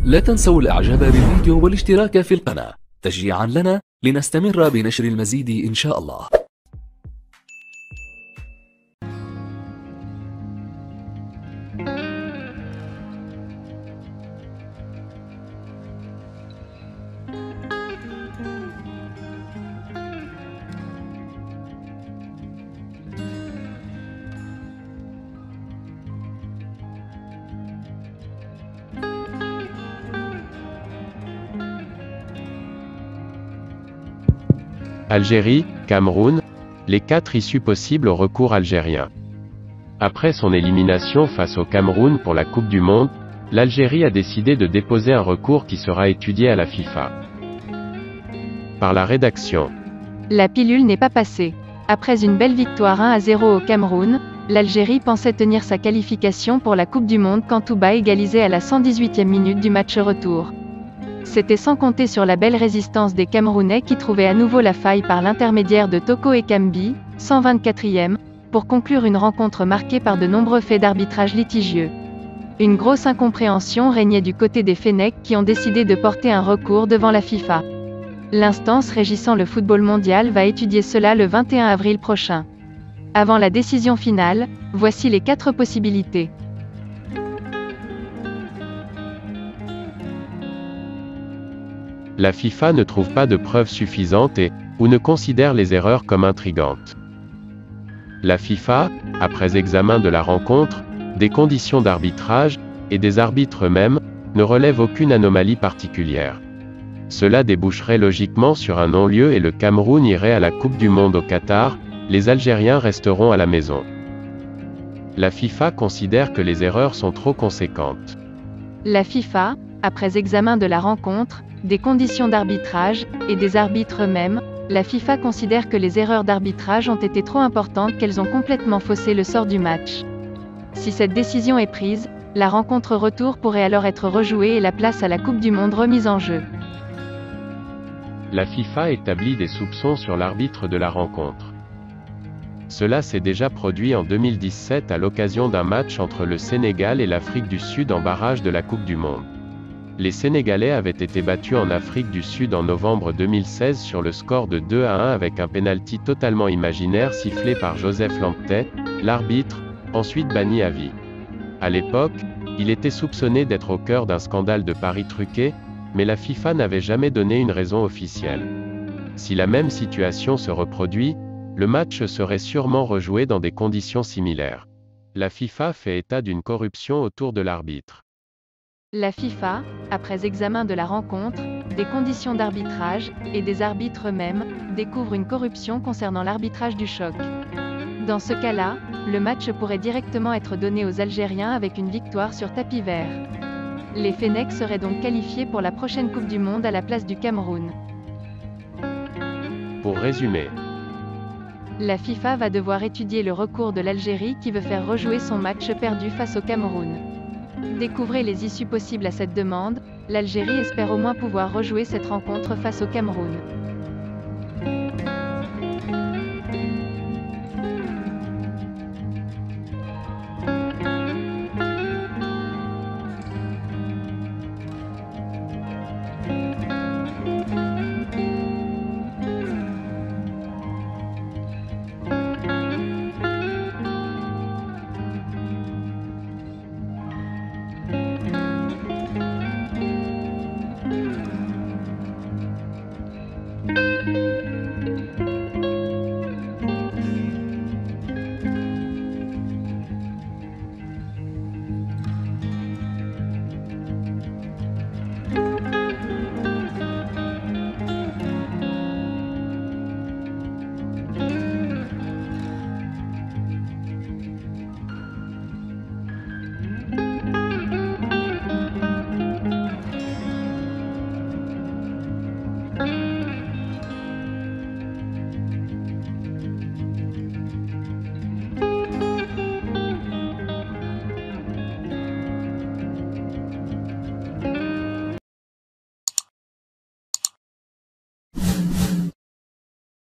لا تنسوا الإعجاب بالفيديو والاشتراك في القناة تشجيعا لنا لنستمر بنشر المزيد إن شاء الله. Algérie, Cameroun, les 4 issues possibles au recours algérien. Après son élimination face au Cameroun pour la Coupe du Monde, l'Algérie a décidé de déposer un recours qui sera étudié à la FIFA. Par la rédaction. La pilule n'est pas passée. Après une belle victoire 1-0 au Cameroun, l'Algérie pensait tenir sa qualification pour la Coupe du Monde quand Touba égalisait à la 118e minute du match retour. C'était sans compter sur la belle résistance des Camerounais qui trouvaient à nouveau la faille par l'intermédiaire de Toko Ekambi, 124e, pour conclure une rencontre marquée par de nombreux faits d'arbitrage litigieux. Une grosse incompréhension régnait du côté des Fennecs qui ont décidé de porter un recours devant la FIFA. L'instance régissant le football mondial va étudier cela le 21 avril prochain. Avant la décision finale, voici les 4 possibilités. La FIFA ne trouve pas de preuves suffisantes ou ne considère les erreurs comme intrigantes. La FIFA, après examen de la rencontre, des conditions d'arbitrage, et des arbitres eux-mêmes, ne relève aucune anomalie particulière. Cela déboucherait logiquement sur un non-lieu et le Cameroun irait à la Coupe du Monde au Qatar, les Algériens resteront à la maison. La FIFA considère que les erreurs sont trop conséquentes. La FIFA, après examen de la rencontre, des conditions d'arbitrage, et des arbitres eux-mêmes, la FIFA considère que les erreurs d'arbitrage ont été trop importantes qu'elles ont complètement faussé le sort du match. Si cette décision est prise, la rencontre retour pourrait alors être rejouée et la place à la Coupe du Monde remise en jeu. La FIFA établit des soupçons sur l'arbitre de la rencontre. Cela s'est déjà produit en 2017 à l'occasion d'un match entre le Sénégal et l'Afrique du Sud en barrage de la Coupe du Monde. Les Sénégalais avaient été battus en Afrique du Sud en novembre 2016 sur le score de 2-1 avec un pénalty totalement imaginaire sifflé par Joseph Lamptey, l'arbitre, ensuite banni à vie. À l'époque, il était soupçonné d'être au cœur d'un scandale de paris truqués, mais la FIFA n'avait jamais donné une raison officielle. Si la même situation se reproduit, le match serait sûrement rejoué dans des conditions similaires. La FIFA fait état d'une corruption autour de l'arbitre. La FIFA, après examen de la rencontre, des conditions d'arbitrage, et des arbitres eux-mêmes, découvre une corruption concernant l'arbitrage du choc. Dans ce cas-là, le match pourrait directement être donné aux Algériens avec une victoire sur tapis vert. Les Fennecs seraient donc qualifiés pour la prochaine Coupe du Monde à la place du Cameroun. Pour résumer, la FIFA va devoir étudier le recours de l'Algérie qui veut faire rejouer son match perdu face au Cameroun. Découvrez les issues possibles à cette demande, l'Algérie espère au moins pouvoir rejouer cette rencontre face au Cameroun.